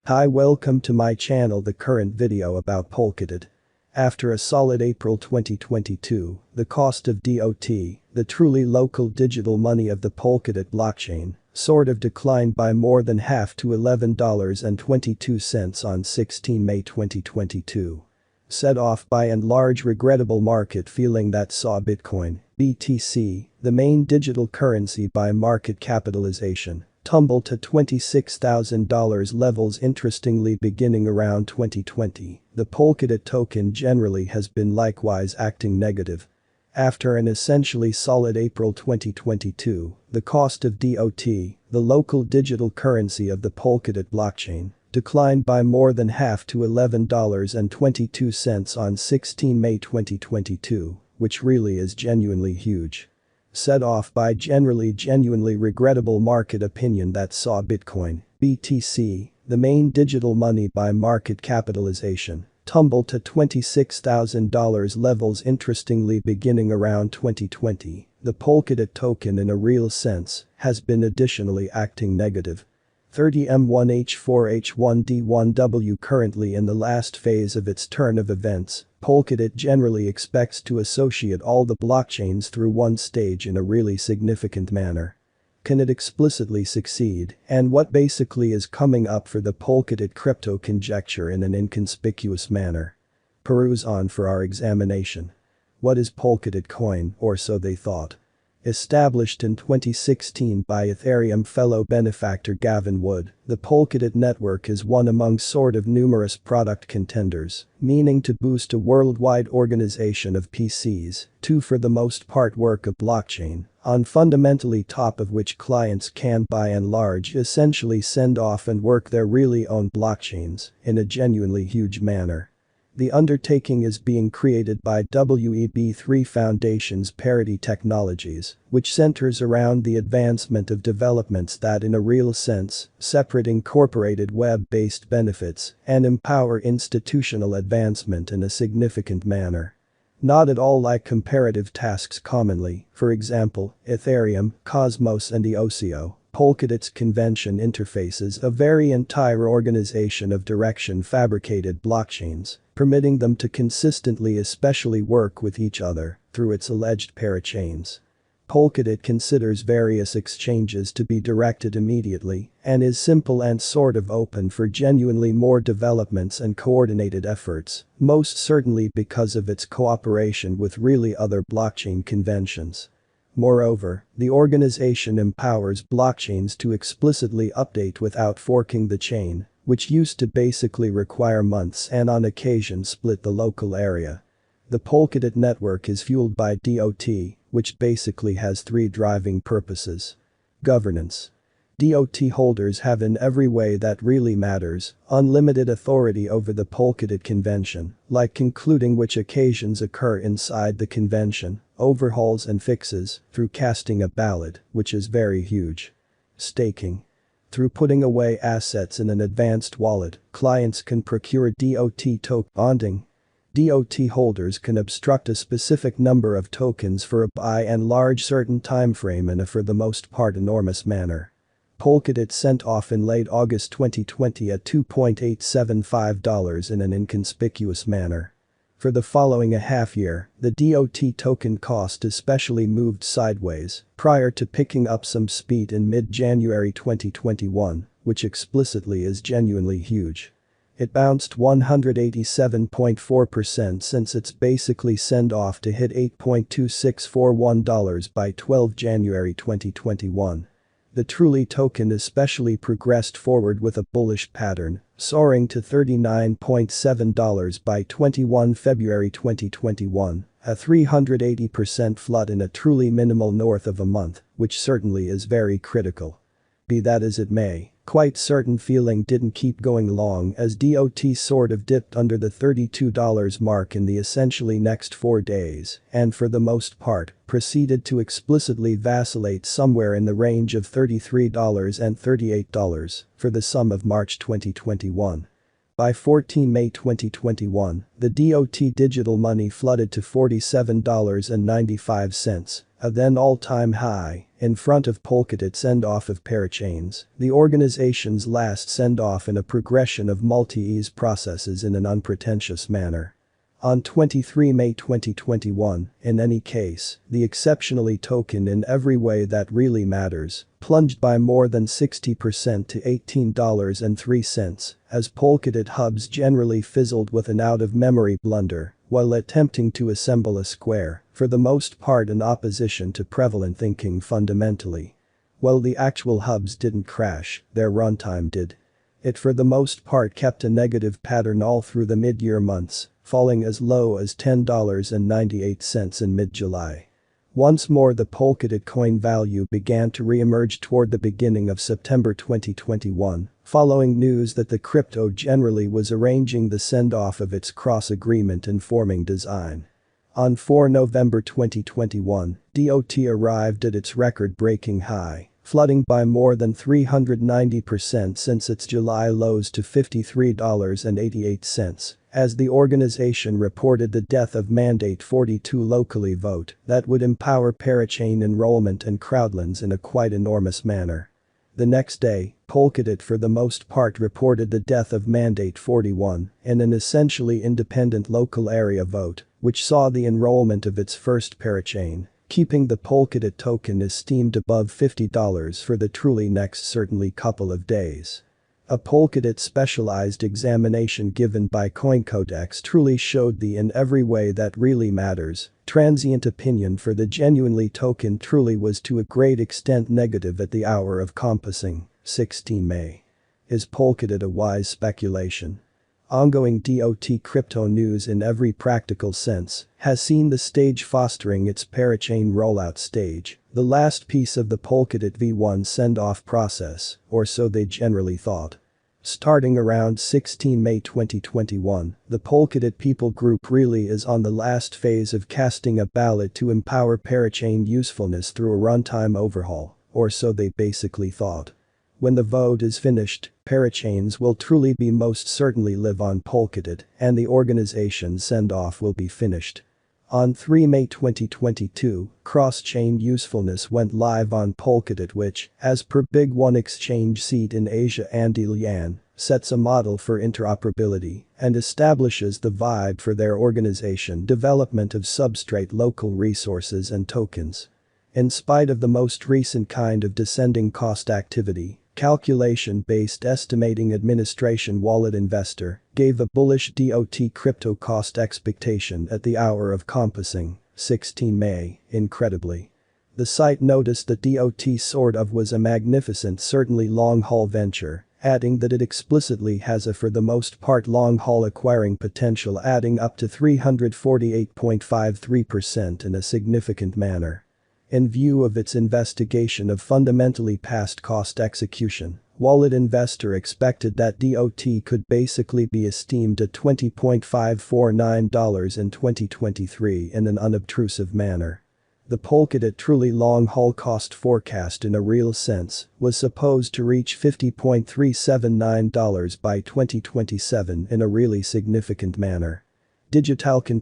Hi, welcome to my channel. The current video about Polkadot. After a solid April 2022, the cost of DOT, the truly local digital money of the Polkadot blockchain, sort of declined by more than half to $11.22 on 16 May 2022. Set off by an large regrettable market feeling that saw Bitcoin, BTC, the main digital currency by market capitalization, tumble to $26,000 levels. Interestingly, beginning around 2020, the Polkadot token generally has been likewise acting negative. After an essentially solid April 2022, the cost of DOT, the local digital currency of the Polkadot blockchain, declined by more than half to $11.22 on 16 May 2022, which really is genuinely huge. Set off by genuinely regrettable market opinion that saw Bitcoin, BTC, the main digital money by market capitalization, tumble to $26,000 levels. Interestingly, beginning around 2020, the Polkadot token in a real sense has been additionally acting negative. 30M1H4H1D1W. Currently in the last phase of its turn of events, Polkadot generally expects to associate all the blockchains through one stage in a really significant manner. Can it explicitly succeed, and what basically is coming up for the Polkadot crypto conjecture in an inconspicuous manner? Peruse on for our examination. What is Polkadot coin, or so they thought? Established in 2016 by Ethereum fellow benefactor Gavin Wood, the Polkadot network is one among numerous product contenders, meaning to boost a worldwide organization of PCs, to for the most part work a blockchain, on fundamentally top of which clients can by and large essentially send off and work their really own blockchains, in a genuinely huge manner. The undertaking is being created by WEB3 Foundation's Parity Technologies, which centers around the advancement of developments that in a real sense separate incorporated web-based benefits and empower institutional advancement in a significant manner. Not at all like comparative tasks commonly, for example, Ethereum, Cosmos and EOSIO. Polkadot's convention interfaces a very entire organization of direction fabricated blockchains, permitting them to consistently especially work with each other through its alleged parachains. Polkadot considers various exchanges to be directed immediately and is simple and open for genuinely more developments and coordinated efforts, most certainly because of its cooperation with really other blockchain conventions. Moreover, the organization empowers blockchains to explicitly update without forking the chain, which used to basically require months and on occasion split the local area. The Polkadot network is fueled by DOT, which basically has three driving purposes. Governance. DOT holders have in every way that really matters, unlimited authority over the Polkadot convention, like concluding which occasions occur inside the convention, overhauls and fixes, through casting a ballot, which is very huge. Staking. Through putting away assets in an advanced wallet, clients can procure DOT token bonding. DOT holders can obstruct a specific number of tokens for a by and large certain timeframe in a for the most part enormous manner. Polkadot sent off in late August 2020 at $2.875 in an inconspicuous manner. For the following a half year, the DOT token cost especially moved sideways, prior to picking up some speed in mid-January 2021, which explicitly is genuinely huge. It bounced 187.4% since its basically send-off to hit $8.2641 by 12 January 2021. The truly token especially progressed forward with a bullish pattern, soaring to $39.7 by 21 February 2021, a 380% flood in a truly minimal north of a month, which certainly is very critical. Be that as it may, quite certain feeling didn't keep going long as DOT sort of dipped under the $32 mark in the essentially next 4 days and for the most part proceeded to explicitly vacillate somewhere in the range of $33 and $38 for the sum of March 2021. By 14 May 2021, the DOT digital money flooded to $47.95, a then all-time high, In front of Polkadot's send-off of parachains, the organization's last send-off in a progression of multi-ease processes in an unpretentious manner. On 23 May 2021, in any case, the exceptionally token in every way that really matters, plunged by more than 60% to $18.03, as Polkadot hubs generally fizzled with an out-of-memory blunder, while attempting to assemble a square, for the most part in opposition to prevalent thinking fundamentally. While the actual hubs didn't crash, their runtime did. It for the most part kept a negative pattern all through the mid-year months, falling as low as $10.98 in mid-July. Once more the Polkadot coin value began to re-emerge toward the beginning of September 2021, following news that the crypto generally was arranging the send-off of its cross-agreement informing design. On 4 November 2021, DOT arrived at its record-breaking high, flooding by more than 390% since its July lows to $53.88, as the organization reported the death of Mandate 42 locally vote that would empower parachain enrollment and crowdlands in a quite enormous manner. The next day, Polkadot for the most part reported the death of Mandate 41 in an essentially independent local area vote, which saw the enrollment of its first parachain, keeping the Polkadot token esteemed above $50 for the truly next certainly couple of days. A Polkadot specialized examination given by CoinCodex truly showed the in every way that really matters, transient opinion for the genuinely token truly was to a great extent negative at the hour of compassing, 16 May. Is Polkadot a wise speculation? Ongoing DOT crypto news in every practical sense has seen the stage fostering its parachain rollout stage, the last piece of the Polkadot V1 send-off process, or so they generally thought. Starting around 16 May 2021, the Polkadot people group really is on the last phase of casting a ballot to empower parachain usefulness through a runtime overhaul, or so they basically thought. When the vote is finished, parachains will truly be most certainly live on Polkadot and the organization's send-off will be finished. On 3 May 2022, cross-chain usefulness went live on Polkadot which, as per Big One exchange seat in Asia Andy Lian, sets a model for interoperability and establishes the vibe for their organization development of substrate local resources and tokens. In spite of the most recent kind of descending cost activity, calculation-based estimating administration wallet investor gave a bullish DOT crypto cost expectation at the hour of compassing, 16 May, incredibly. The site noticed that DOT sort of was a magnificent certainly long-haul venture, adding that it explicitly has a for the most part long-haul acquiring potential adding up to 348.53% in a significant manner. In view of its investigation of fundamentally past cost execution, wallet investor expected that DOT could basically be esteemed at $20.549 in 2023 in an unobtrusive manner. The Polkadot truly long-haul cost forecast in a real sense was supposed to reach $50.379 by 2027 in a really significant manner. Digitalcan